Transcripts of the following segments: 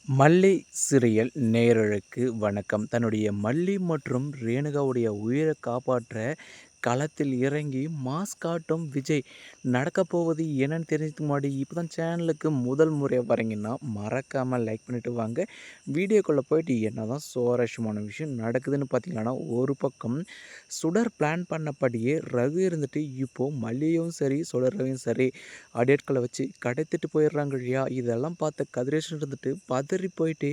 மல்லி சீரியல் நேயர்களுக்கு வணக்கம். தன்னுடைய மல்லி மற்றும் ரேணுகாவுடைய உயிரை காப்பாற்ற களத்தில் இறங்கி மாஸ் காட்டும் விஜய். நடக்கப் போவது என்னன்னு தெரிஞ்சதுக்கு முன்னாடி இப்போ தான் சேனலுக்கு முதல் முறையாக வரீங்கன்னா மறக்காமல் லைக் பண்ணிட்டு வாங்க. வீடியோக்குள்ளே போயிட்டு என்ன தான் சுவாரஸ்யமான விஷயம் நடக்குதுன்னு பார்த்தீங்கன்னா, ஒரு பக்கம் சுடர் பிளான் பண்ணபடியே ரகு இருந்துட்டு இப்போது மல்லியும் சரி சுடரையும் சரி அடியாட்களை வச்சு கடத்திட்டு போயிடுறாங்க இல்லையா. இதெல்லாம் பார்த்த கதிரேஷன் இருந்துட்டு பதறி போயிட்டு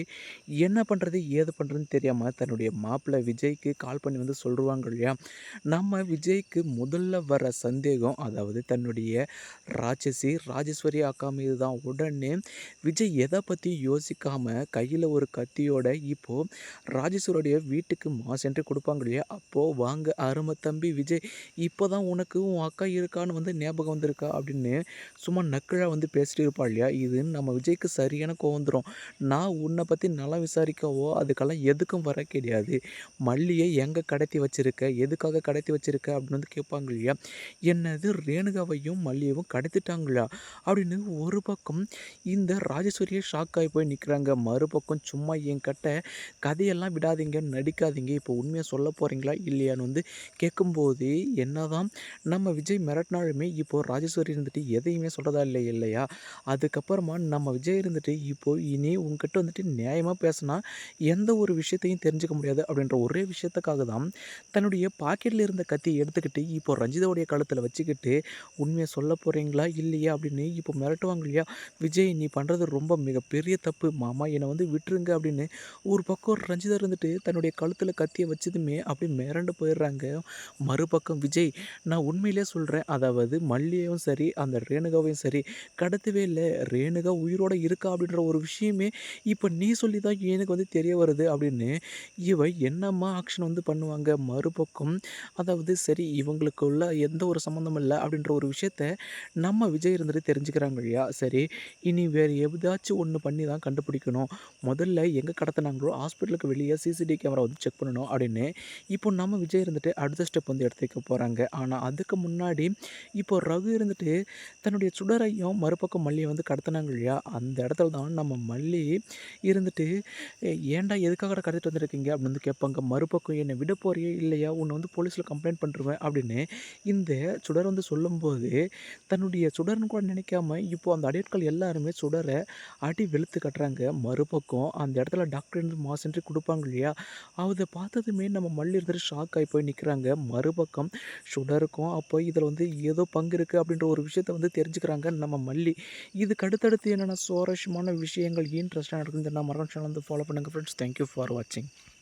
என்ன பண்ணுறது ஏது பண்ணுறதுன்னு தெரியாமல் தன்னுடைய மாப்பிள்ளை விஜய்க்கு கால் பண்ணி வந்து சொல்லுவாங்க இல்லையா. நம்ம விஜய்க்கு முதல்ல வர சந்தேகம், அதாவது தன்னுடைய ராஜேஸ்வரி அக்கா மீது தான். உடனே விஜய் எதை பற்றி யோசிக்காமல் கையில் ஒரு கத்தியோட இப்போது ராஜேஸ்வரியுடைய வீட்டுக்கு சென்று கொடுப்பாங்க இல்லையா. அப்போது வாங்க அருமை தம்பி விஜய், இப்போ தான் உனக்கு உன் அக்கா இருக்கான்னு வந்து ஞாபகம் வந்திருக்கா அப்படின்னு சும்மா நக்கலாக வந்து பேசிட்டு இருப்பா இல்லையா. இது நம்ம விஜய்க்கு சரியான கோவம் வந்துடும். நான் உன்னை பற்றி நல்லா விசாரிக்கவோ அதுக்கெல்லாம் எதுக்கும் வர கிடையாது. மல்லியை எங்கே கடத்தி வச்சிருக்க, எதுக்காக கடத்தி வச்சிருக்க அப்படின்னு வந்து கேட்பாங்க இல்லையா. என்னது ரேணுகாவையும் மல்லியவும் கடத்திட்டாங்களா அப்படின்னு ஒரு பக்கம் இந்த ராஜேஸ்வரியை ஷாக் ஆகி போய் நிற்கிறாங்க. மறுபக்கம் சும்மா என்கிட்ட கதையெல்லாம் விடாதீங்க, நடிக்காதீங்க, இப்போ உண்மையை சொல்ல போகிறீங்களா இல்லையான்னு வந்து கேட்கும்போது, என்னதான் நம்ம விஜய் மிரட்டினாலுமே இப்போது ராஜேஸ்வரி இருந்துட்டு எதையுமே சொல்கிறதா இல்லையா. அதுக்கப்புறமா நம்ம விஜய் இருந்துட்டு இப்போது இனி உங்ககிட்ட வந்துட்டு நியாயமாக பேசினா எந்த ஒரு விஷயத்தையும் தெரிஞ்சுக்க முடியாது அப்படின்ற ஒரே விஷயத்துக்காக தான் தன்னுடைய பாக்கெட்டில் இருந்த கத்தி எடுத்துக்கிட்டு இப்போ ரஞ்சிதாவுடைய கழுத்தில் வச்சுக்கிட்டு உண்மையை சொல்ல போகிறீங்களா இல்லையா அப்படின்னு இப்போ மிரட்டுவாங்க இல்லையா. விஜய் நீ பண்ணுறது ரொம்ப மிகப்பெரிய தப்பு மாமா, என்னை வந்து விட்டுருங்க அப்படின்னு ஒரு பக்கம் ரஞ்சிதா இருந்துட்டு தன்னுடைய கழுத்தில் கத்தியை வச்சதுமே அப்படி மிரண்டு போயிடுறாங்க. மறுபக்கம் விஜய், நான் உண்மையிலே சொல்கிறேன், அதாவது மல்லியையும் சரி அந்த ரேணுகாவையும் சரி கடத்தவே இல்லை. ரேணுகா உயிரோடு இருக்கா அப்படின்ற ஒரு விஷயமே இப்போ நீ சொல்லி தான் எனக்கு வந்து தெரிய வருது அப்படின்னு இவ என்னம்மா ஆக்ஷன் வந்து பண்ணுவாங்க. மறுபக்கம் அதாவது சரி இவங்களுக்குள்ள எந்த ஒரு சம்மந்தமும் இல்லை அப்படின்ற ஒரு விஷயத்த நம்ம விஜய் இருந்துட்டு தெரிஞ்சுக்கிறாங்க இல்லையா. சரி இனி வேறு எதாச்சும் ஒன்று பண்ணி தான் கண்டுபிடிக்கணும். முதல்ல எங்கே கடத்தினாங்களோ ஹாஸ்பிட்டலுக்கு வெளியே சிசிடிவி கேமரா வந்து செக் பண்ணணும் அப்படின்னு இப்போ நம்ம விஜய் இருந்துட்டு அடுத்த ஸ்டெப் வந்து எடுத்து வைக்க போகிறாங்க. ஆனால் அதுக்கு முன்னாடி இப்போ ரகு இருந்துட்டு தன்னுடைய சுடரையும் மறுபக்கம் மல்லியை வந்து கடத்தினாங்க இல்லையா. அந்த இடத்துல தான் நம்ம மல்லி இருந்துட்டு ஏன்டா எதுக்காக கடத்திட்டு வந்திருக்கீங்க அப்படின்னு வந்து கேட்பாங்க. மறுபக்கம் என்னை விட போறியே இல்லையா, உன்னை வந்து போலீஸில் கம்ப்ளைண்ட் பண்ணுறேன் அப்படின்னு இந்த சுடர் வந்து சொல்லும்போது தன்னுடைய சுடர்னு கூட நினைக்காம இப்போ அந்த அடியாட்கள் எல்லாருமே சுடரை அடி வெளுத்து கட்டுறாங்க. மறுபக்கம் அந்த இடத்துல டாக்டர் இருந்து மாசென்று கொடுப்பாங்க இல்லையா. அதை பார்த்ததுமே நம்ம மல்லி இருந்துட்டு ஷாக் ஆகி போய் நிற்கிறாங்க. மறுபக்கம் சுடருக்கும் அப்போ இதில் வந்து ஏதோ பங்கு இருக்குது அப்படின்ற ஒரு விஷயத்தை வந்து தெரிஞ்சுக்கிறாங்க நம்ம மல்லி. இதுக்கு அடுத்தடுத்து என்னென்ன சுவாரஸ்யமான விஷயங்கள் இன்ட்ரெஸ்ட்டாக நடக்குதுன்னு நான் மறக்காம சேனல் வந்து ஃபாலோ பண்ணுங்கள் ஃப்ரெண்ட்ஸ். தேங்க்யூ ஃபார் வாட்சிங்.